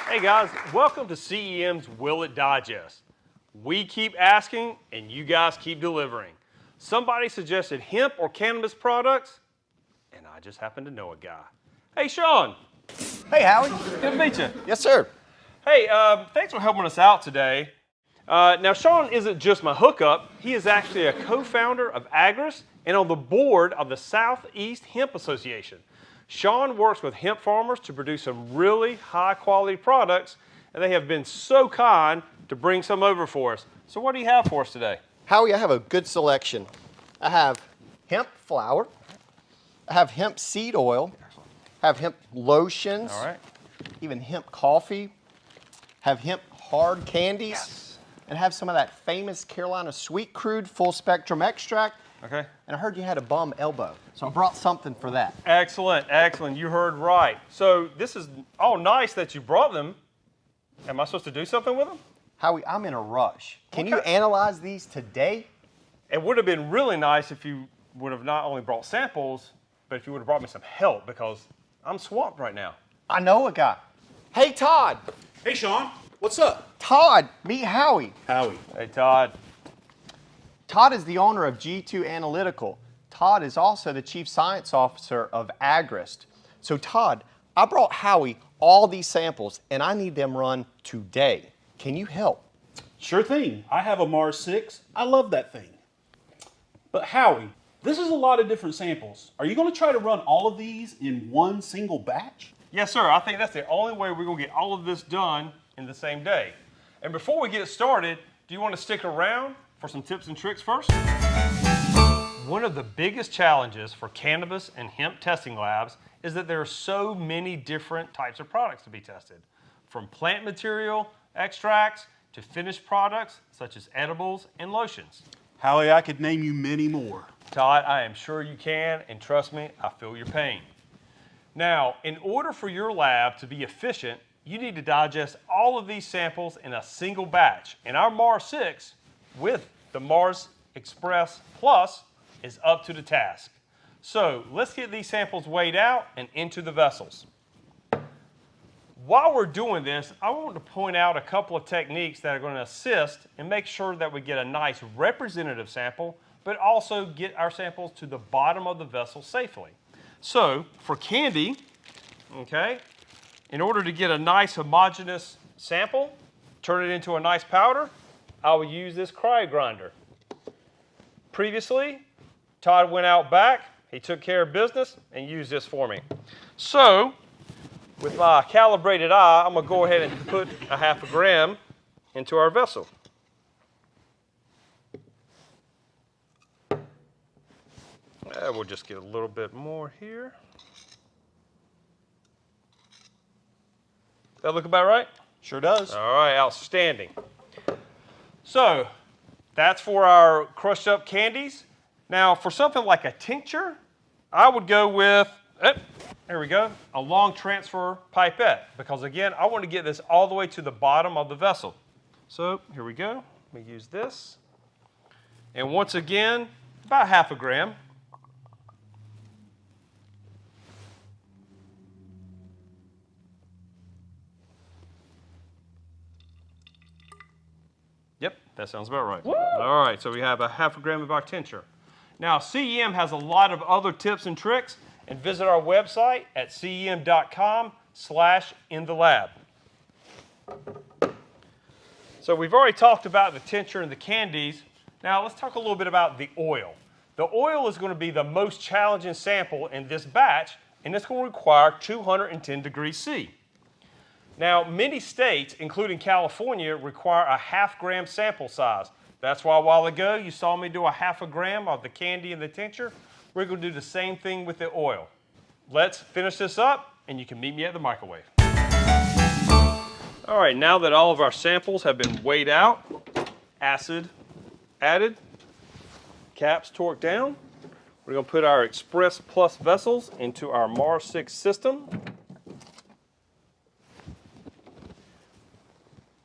Hey guys, welcome to CEM's Will It Digest. We keep asking and you guys keep delivering. Somebody suggested hemp or cannabis products, and I just happen to know a guy. Hey Sean. Hey Howie. Good to meet you. Yes sir. Hey, thanks for helping us out today. Now Sean isn't just my hookup, he is actually a co-founder of Agris and on the board of the Southeast Hemp Association. Sean works with hemp farmers to produce some really high quality products, and they have been so kind to bring some over for us. So what do you have for us today? Howie, I have a good selection. I have hemp flour, I have hemp seed oil, I have hemp lotions, All right. even hemp coffee, have hemp hard candies, and have some of that famous Carolina sweet crude full spectrum extract. Okay. And I heard you had a bum elbow, so I brought something for that. Excellent, excellent. You heard right. So this is all nice that you brought them. Am I supposed to do something with them? Howie, I'm in a rush. Can Okay. you analyze these today? It would have been really nice if you would have not only brought samples, but if you would have brought me some help because I'm swamped right now. I know a guy. Hey Todd. Hey, Sean. What's up? Todd, meet Howie. Howie. Hey Todd. Todd is the owner of G2 Analytical. Todd is also the Chief Science Officer of Agris. So Todd, I brought Howie all these samples and I need them run today. Can you help? Sure thing. I have a Mars 6. I love that thing. But Howie, this is a lot of different samples. Are you going to try to run all of these in one single batch? Yes, sir. I think that's the only way we're going to get all of this done in the same day. And before we get started, do you want to stick around for some tips and tricks first? One of the biggest challenges for cannabis and hemp testing labs is that there are so many different types of products to be tested, from plant material, extracts, to finished products such as edibles and lotions. Howie, I could name you many more. Todd, I am sure you can, and trust me, I feel your pain. Now, in order for your lab to be efficient, you need to digest all of these samples in a single batch. And our Mars 6 with the Mars Express Plus is up to the task. So let's get these samples weighed out and into the vessels. While we're doing this, I want to point out a couple of techniques that are going to assist and make sure that we get a nice representative sample, but also get our samples to the bottom of the vessel safely. So for candy, okay, in order to get a nice homogeneous sample, turn it into a nice powder, I will use this cryo grinder. Previously, Todd went out back, he took care of business and used this for me. So, with my calibrated eye, I'm gonna go ahead and put a half a gram into our vessel. We'll just get a little bit more here. That look about right? Sure does. All right, outstanding. So that's for our crushed up candies. Now for something like a tincture, I would go with, there we go, a long transfer pipette, because again, I want to get this all the way to the bottom of the vessel. So here we go, let me use this. And once again, about half a gram. Yep, that sounds about right. Woo! All right, so we have a half a gram of our tincture. Now, CEM has a lot of other tips and tricks, and visit our website at cem.com/inthelab. So we've already talked about the tincture and the candies. Now let's talk a little bit about the oil. The oil is going to be the most challenging sample in this batch, and it's going to require 210 degrees C. Now, many states, including California, require a half gram sample size. That's why a while ago you saw me do a half a gram of the candy and the tincture. We're going to do the same thing with the oil. Let's finish this up, and you can meet me at the microwave. All right, now that all of our samples have been weighed out, acid added, caps torqued down, we're going to put our Express Plus vessels into our Mars 6 system.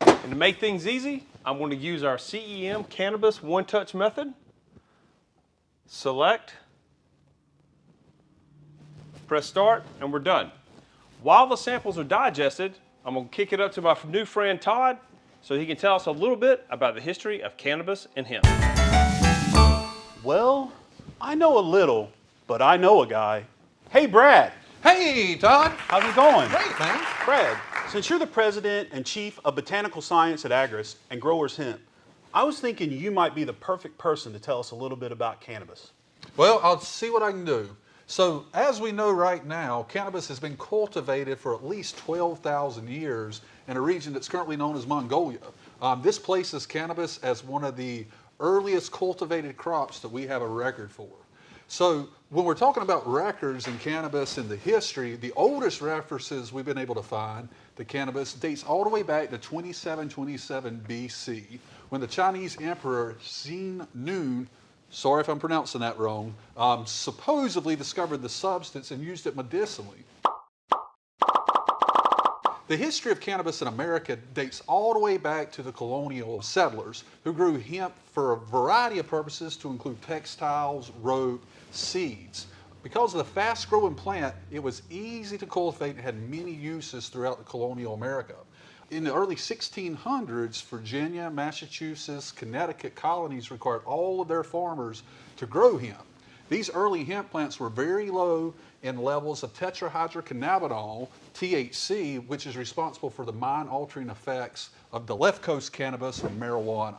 And to make things easy, I'm going to use our CEM Cannabis one-touch method. Select, press start, and we're done. While the samples are digested, I'm going to kick it up to my new friend Todd so he can tell us a little bit about the history of cannabis and hemp. Well, I know a little, but I know a guy. Hey, Brad. Hey, Todd. How's it going? Great, man. Brad, since you're the president and chief of botanical science at Agris and Growers Hemp, I was thinking you might be the perfect person to tell us a little bit about cannabis. Well, I'll see what I can do. So, as we know right now, cannabis has been cultivated for at least 12,000 years in a region that's currently known as Mongolia. This places cannabis as one of the earliest cultivated crops that we have a record for. So, when we're talking about records in cannabis and the history, the oldest references we've been able to find to cannabis dates all the way back to 2727 BC, when the Chinese Emperor Xin Nun, sorry if I'm pronouncing that wrong, supposedly discovered the substance and used it medicinally. The history of cannabis in America dates all the way back to the colonial settlers who grew hemp for a variety of purposes to include textiles, rope, seeds. Because of the fast-growing plant, it was easy to cultivate and had many uses throughout the colonial America. In the early 1600s, Virginia, Massachusetts, Connecticut colonies required all of their farmers to grow hemp. These early hemp plants were very low in levels of tetrahydrocannabinol, THC, which is responsible for the mind-altering effects of the left coast cannabis or marijuana.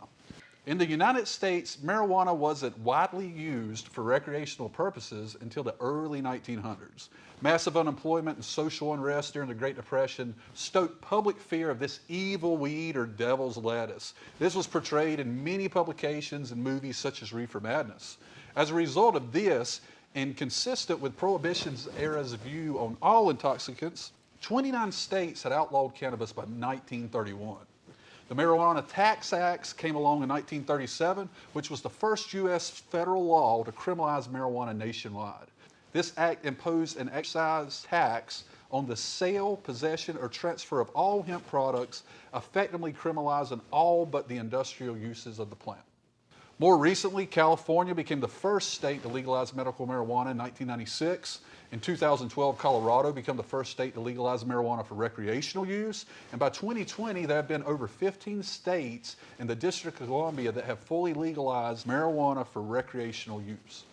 In the United States, marijuana wasn't widely used for recreational purposes until the early 1900s. Massive unemployment and social unrest during the Great Depression stoked public fear of this evil weed or devil's lettuce. This was portrayed in many publications and movies such as Reefer Madness. As a result of this, and consistent with Prohibition's era's view on all intoxicants, 29 states had outlawed cannabis by 1931. The Marijuana Tax Act came along in 1937, which was the first U.S. federal law to criminalize marijuana nationwide. This act imposed an excise tax on the sale, possession, or transfer of all hemp products, effectively criminalizing all but the industrial uses of the plant. More recently, California became the first state to legalize medical marijuana in 1996. In 2012, Colorado became the first state to legalize marijuana for recreational use. And by 2020, there have been over 15 states in the District of Columbia that have fully legalized marijuana for recreational use.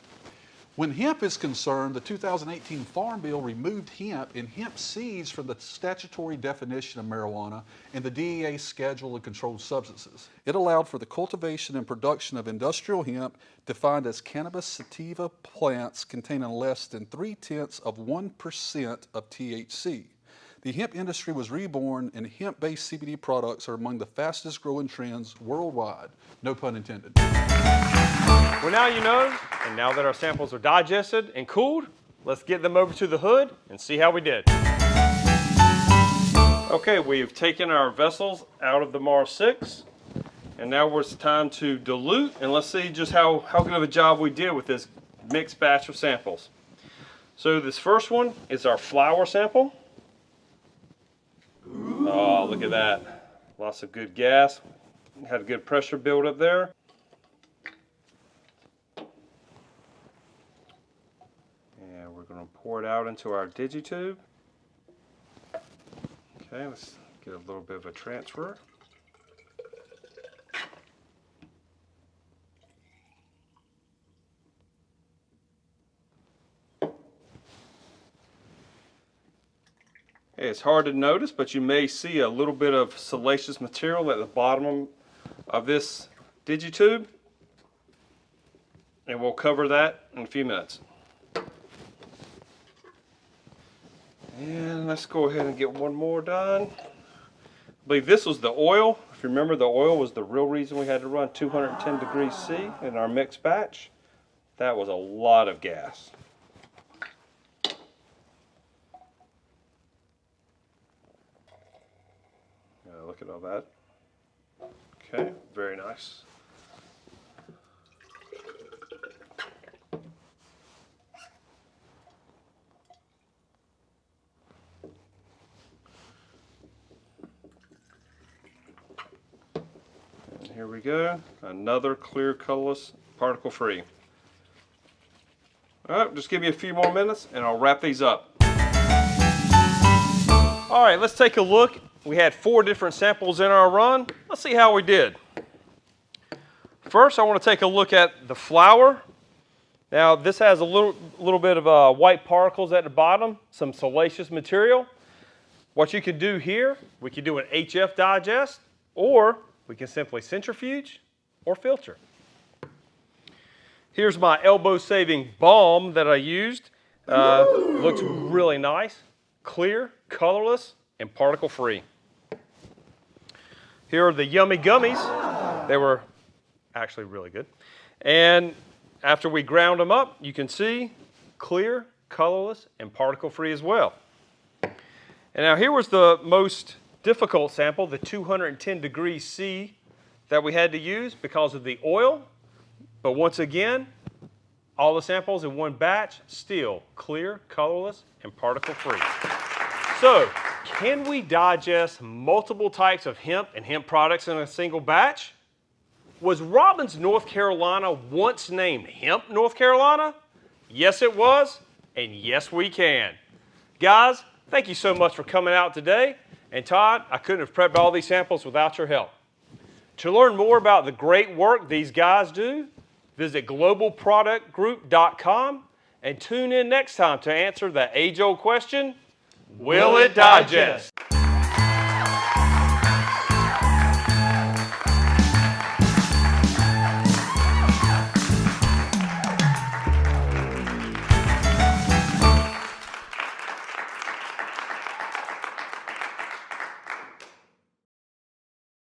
When hemp is concerned, the 2018 Farm Bill removed hemp and hemp seeds from the statutory definition of marijuana and the DEA Schedule of Controlled Substances. It allowed for the cultivation and production of industrial hemp defined as cannabis sativa plants containing less than 0.3% of THC. The hemp industry was reborn, and hemp-based CBD products are among the fastest growing trends worldwide. No pun intended. Well, now you know, and now that our samples are digested and cooled, let's get them over to the hood and see how we did. Okay, we've taken our vessels out of the Mars 6, and now it's time to dilute, and let's see just how good of a job we did with this mixed batch of samples. So this first one is our flower sample. Oh, look at that. Lots of good gas. Had a good pressure build up there. And we're going to pour it out into our digitube. Okay, let's get a little bit of a transfer. It's hard to notice, but you may see a little bit of siliceous material at the bottom of this digitube, and we'll cover that in a few minutes. And let's go ahead and get one more done. I believe this was the oil. If you remember, the oil was the real reason we had to run 210 degrees C in our mixed batch. That was a lot of gas. Look at all that. Okay, very nice. And here we go, another clear, colorless, particle-free. All right, just give me a few more minutes and I'll wrap these up. All right, let's take a look we had 4 different samples in our run. Let's see how we did. First, I want to take a look at the flower. Now, this has a little bit of white particles at the bottom, some siliceous material. What you could do here, we could do an HF digest, or we can simply centrifuge or filter. Here's my elbow-saving balm that I used. Looks really nice, clear, colorless, and particle-free. Here are the yummy gummies. They were actually really good. And after we ground them up, you can see clear, colorless, and particle-free as well. And now here was the most difficult sample, the 210 degrees C that we had to use because of the oil. But once again, all the samples in one batch, still clear, colorless, and particle-free. So, can we digest multiple types of hemp and hemp products in a single batch? Was Robbins, North Carolina once named Hemp, North Carolina? Yes, it was, and yes, we can. Guys, thank you so much for coming out today. And Todd, I couldn't have prepped all these samples without your help. To learn more about the great work these guys do, visit globalproductgroup.com and tune in next time to answer the age-old question, will it digest?